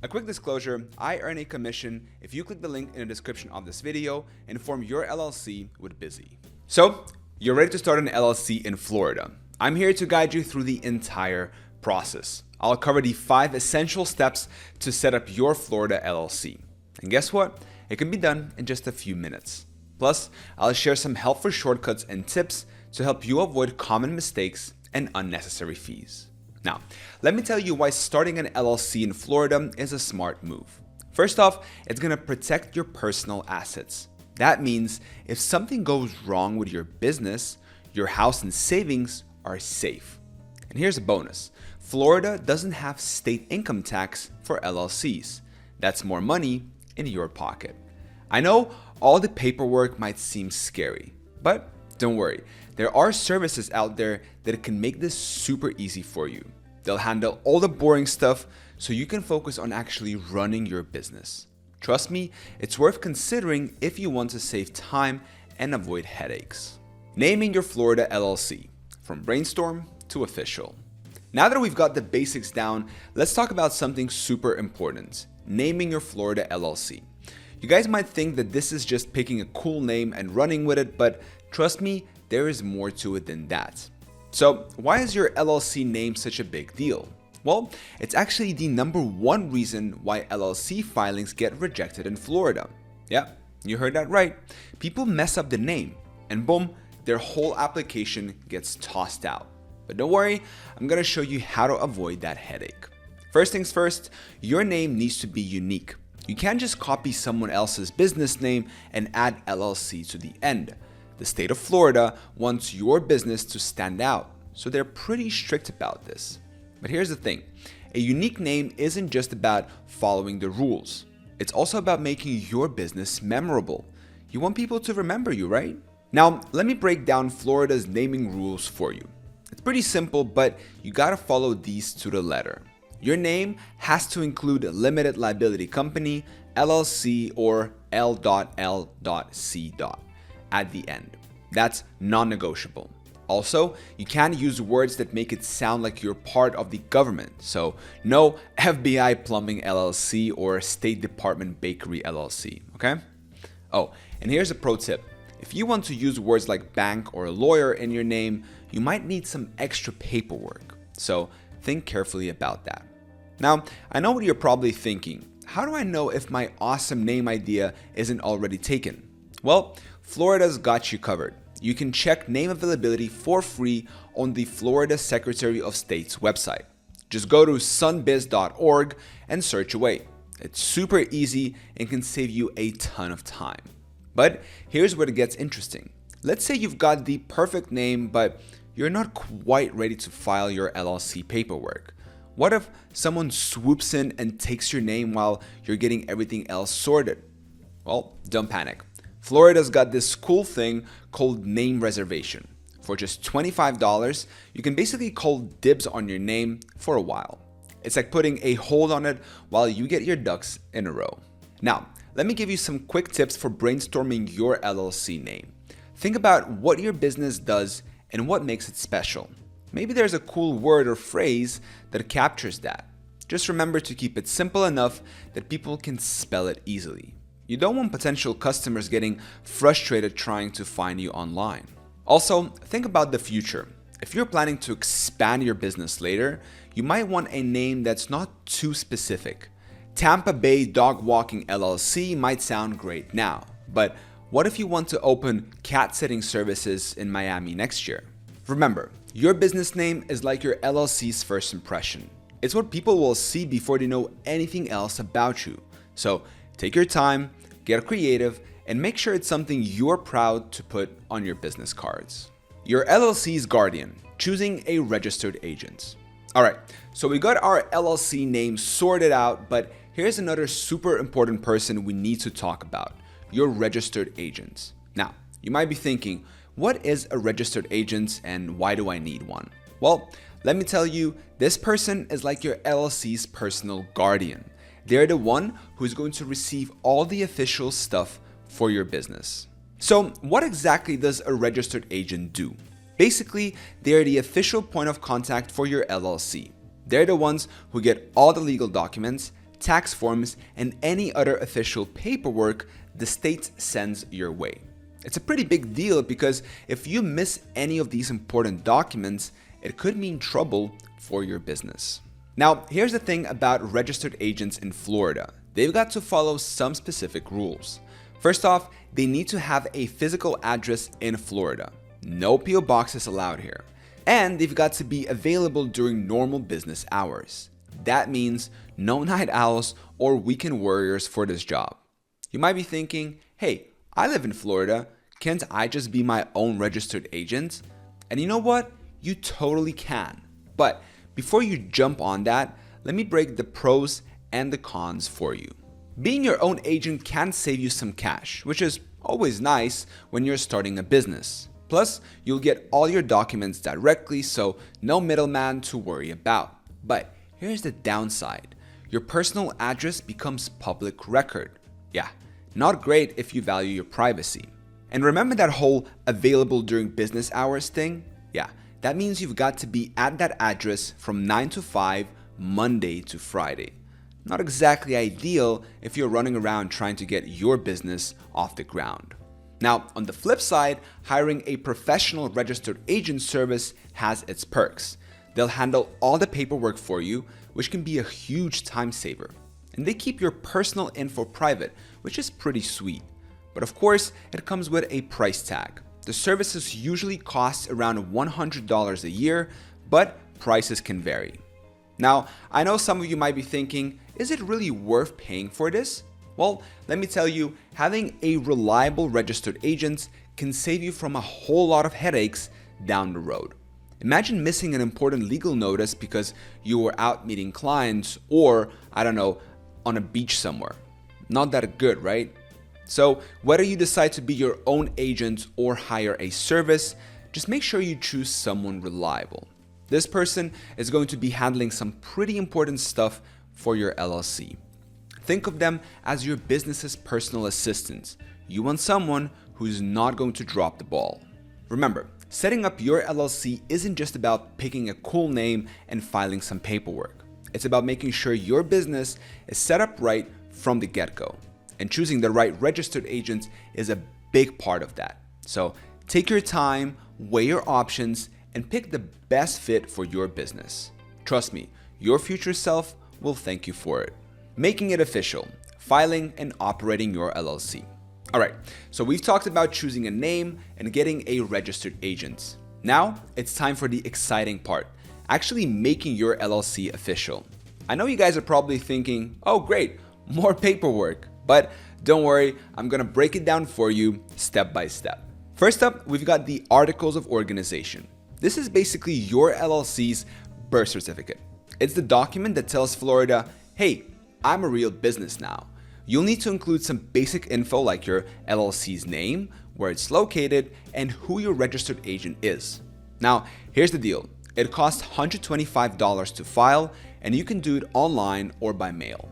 A quick disclosure, I earn a commission if you click the link in the description of this video and form your LLC with Busy. So, you're ready to start an LLC in Florida. I'm here to guide you through the entire process. I'll cover the 5 essential steps to set up your Florida LLC. And guess what? It can be done in just a few minutes. Plus, I'll share some helpful shortcuts and tips to help you avoid common mistakes and unnecessary fees. Now, let me tell you why starting an LLC in Florida is a smart move. First off, it's going to protect your personal assets. That means if something goes wrong with your business, your house and savings are safe. And here's a bonus. Florida doesn't have state income tax for LLCs. That's more money in your pocket. I know all the paperwork might seem scary, but don't worry. There are services out there that can make this super easy for you. They'll handle all the boring stuff so you can focus on actually running your business. Trust me, it's worth considering if you want to save time and avoid headaches. Naming your Florida LLC, from brainstorm to official. Now that we've got the basics down, let's talk about something super important, naming your Florida LLC. You guys might think that this is just picking a cool name and running with it, but trust me, there is more to it than that. So why is your LLC name such a big deal? Well, it's actually the #1 reason why LLC filings get rejected in Florida. Yeah, you heard that right. People mess up the name and boom, their whole application gets tossed out. But don't worry, I'm gonna show you how to avoid that headache. First things first, your name needs to be unique. You can't just copy someone else's business name and add LLC to the end. The state of Florida wants your business to stand out, so they're pretty strict about this. But here's the thing, a unique name isn't just about following the rules. It's also about making your business memorable. You want people to remember you, right? Now, let me break down Florida's naming rules for you. It's pretty simple, but you gotta follow these to the letter. Your name has to include a limited liability company, LLC, or L.L.C. at the end. That's non-negotiable. Also, you can't use words that make it sound like you're part of the government. So no FBI Plumbing LLC or State Department Bakery LLC, okay? Oh, and here's a pro tip. If you want to use words like bank or lawyer in your name, you might need some extra paperwork. So think carefully about that. Now, I know what you're probably thinking. How do I know if my awesome name idea isn't already taken? Well, Florida's got you covered. You can check name availability for free on the Florida Secretary of State's website. Just go to sunbiz.org and search away. It's super easy and can save you a ton of time. But here's where it gets interesting. Let's say you've got the perfect name, but you're not quite ready to file your LLC paperwork. What if someone swoops in and takes your name while you're getting everything else sorted? Well, don't panic. Florida's got this cool thing called name reservation. For just $25, you can basically call dibs on your name for a while. It's like putting a hold on it while you get your ducks in a row. Now, let me give you some quick tips for brainstorming your LLC name. Think about what your business does and what makes it special. Maybe there's a cool word or phrase that captures that. Just remember to keep it simple enough that people can spell it easily. You don't want potential customers getting frustrated trying to find you online. Also, think about the future. If you're planning to expand your business later, you might want a name that's not too specific. Tampa Bay Dog Walking LLC might sound great now, but what if you want to open cat sitting services in Miami next year? Remember, your business name is like your LLC's first impression. It's what people will see before they know anything else about you. So take your time, get creative, and make sure it's something you're proud to put on your business cards. Your LLC's guardian, choosing a registered agent. All right, so we got our LLC name sorted out, but here's another super important person we need to talk about, your registered agent. Now, you might be thinking, what is a registered agent and why do I need one? Well, let me tell you, this person is like your LLC's personal guardian. They're the one who's going to receive all the official stuff for your business. So what exactly does a registered agent do? Basically, they're the official point of contact for your LLC. They're the ones who get all the legal documents, tax forms, and any other official paperwork the state sends your way. It's a pretty big deal because if you miss any of these important documents, it could mean trouble for your business. Now, here's the thing about registered agents in Florida. They've got to follow some specific rules. First off, they need to have a physical address in Florida. No PO boxes allowed here. And they've got to be available during normal business hours. That means no night owls or weekend warriors for this job. You might be thinking, hey, I live in Florida. Can't I just be my own registered agent? And you know what? You totally can. But before you jump on that, let me break the pros and the cons for you. Being your own agent can save you some cash, which is always nice when you're starting a business. Plus, you'll get all your documents directly, so no middleman to worry about. But here's the downside. Your personal address becomes public record. Yeah, not great if you value your privacy. And remember that whole available during business hours thing? Yeah, that means you've got to be at that address from 9 to 5, Monday to Friday. Not exactly ideal if you're running around trying to get your business off the ground. Now, on the flip side, hiring a professional registered agent service has its perks. They'll handle all the paperwork for you, which can be a huge time saver. And they keep your personal info private, which is pretty sweet. But of course, it comes with a price tag. The services usually cost around $100 a year, but prices can vary. Now, I know some of you might be thinking, is it really worth paying for this? Well, let me tell you, having a reliable registered agent can save you from a whole lot of headaches down the road. Imagine missing an important legal notice because you were out meeting clients or, I don't know, on a beach somewhere. Not that good, right? So whether you decide to be your own agent or hire a service, just make sure you choose someone reliable. This person is going to be handling some pretty important stuff for your LLC. Think of them as your business's personal assistants. You want someone who's not going to drop the ball. Remember, setting up your LLC isn't just about picking a cool name and filing some paperwork. It's about making sure your business is set up right from the get-go. And choosing the right registered agent is a big part of that. So take your time, weigh your options, and pick the best fit for your business. Trust me, your future self will thank you for it. Making it official, filing and operating your LLC. Alright, so we've talked about choosing a name and getting a registered agent. Now, it's time for the exciting part, actually making your LLC official. I know you guys are probably thinking, oh great, more paperwork. But don't worry, I'm gonna break it down for you step by step. First up, we've got the Articles of Organization. This is basically your LLC's birth certificate. It's the document that tells Florida, hey, I'm a real business now. You'll need to include some basic info like your LLC's name, where it's located, and who your registered agent is. Now, here's the deal. It costs $125 to file, and you can do it online or by mail.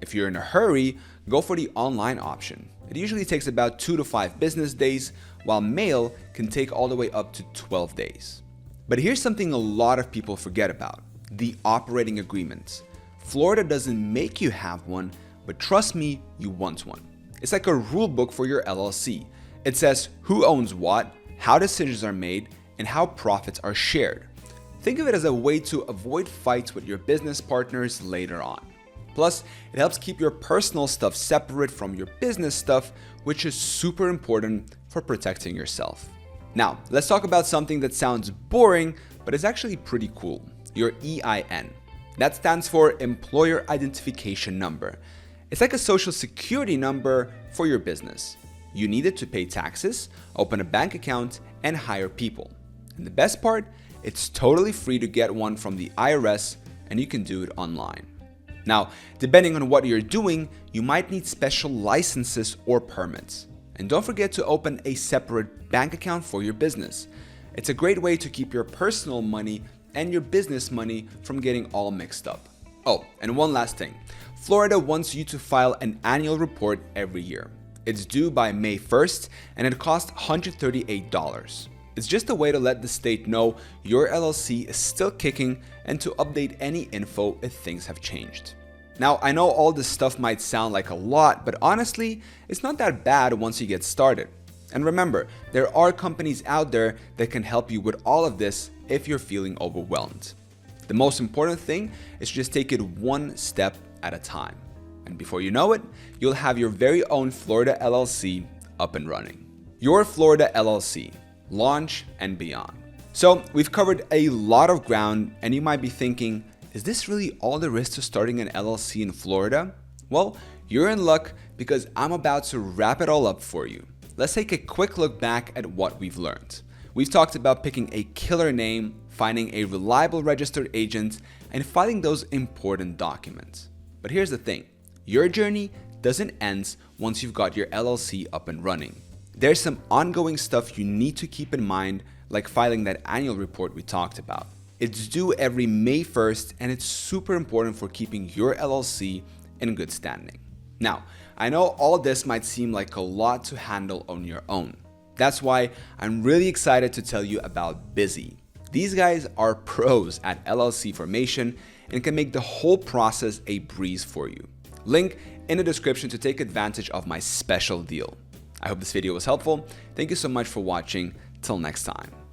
If you're in a hurry, go for the online option. It usually takes about 2 to 5 business days, while mail can take all the way up to 12 days. But here's something a lot of people forget about, the operating agreements. Florida doesn't make you have one, but trust me, you want one. It's like a rule book for your LLC. It says who owns what, how decisions are made, and how profits are shared. Think of it as a way to avoid fights with your business partners later on. Plus, it helps keep your personal stuff separate from your business stuff, which is super important for protecting yourself. Now, let's talk about something that sounds boring, but is actually pretty cool, your EIN. That stands for Employer Identification Number. It's like a social security number for your business. You need it to pay taxes, open a bank account, and hire people. And the best part, it's totally free to get one from the IRS, and you can do it online. Now, depending on what you're doing, you might need special licenses or permits. And don't forget to open a separate bank account for your business. It's a great way to keep your personal money and your business money from getting all mixed up. Oh, and one last thing. Florida wants you to file an annual report every year. It's due by May 1st and it costs $138. It's just a way to let the state know your LLC is still kicking and to update any info if things have changed. Now, I know all this stuff might sound like a lot, but honestly, it's not that bad once you get started. And remember, there are companies out there that can help you with all of this if you're feeling overwhelmed. The most important thing is just take it one step at a time. And before you know it, you'll have your very own Florida LLC up and running. Your Florida LLC, launch and beyond. So we've covered a lot of ground, and you might be thinking, is this really all there is to starting an LLC in Florida? Well, you're in luck because I'm about to wrap it all up for you. Let's take a quick look back at what we've learned. We've talked about picking a killer name, finding a reliable registered agent, and filing those important documents. But here's the thing, your journey doesn't end once you've got your LLC up and running. There's some ongoing stuff you need to keep in mind, like filing that annual report we talked about. It's due every May 1st, and it's super important for keeping your LLC in good standing. Now, I know all this might seem like a lot to handle on your own. That's why I'm really excited to tell you about Busy. These guys are pros at LLC formation and can make the whole process a breeze for you. Link in the description to take advantage of my special deal. I hope this video was helpful. Thank you so much for watching. Till next time.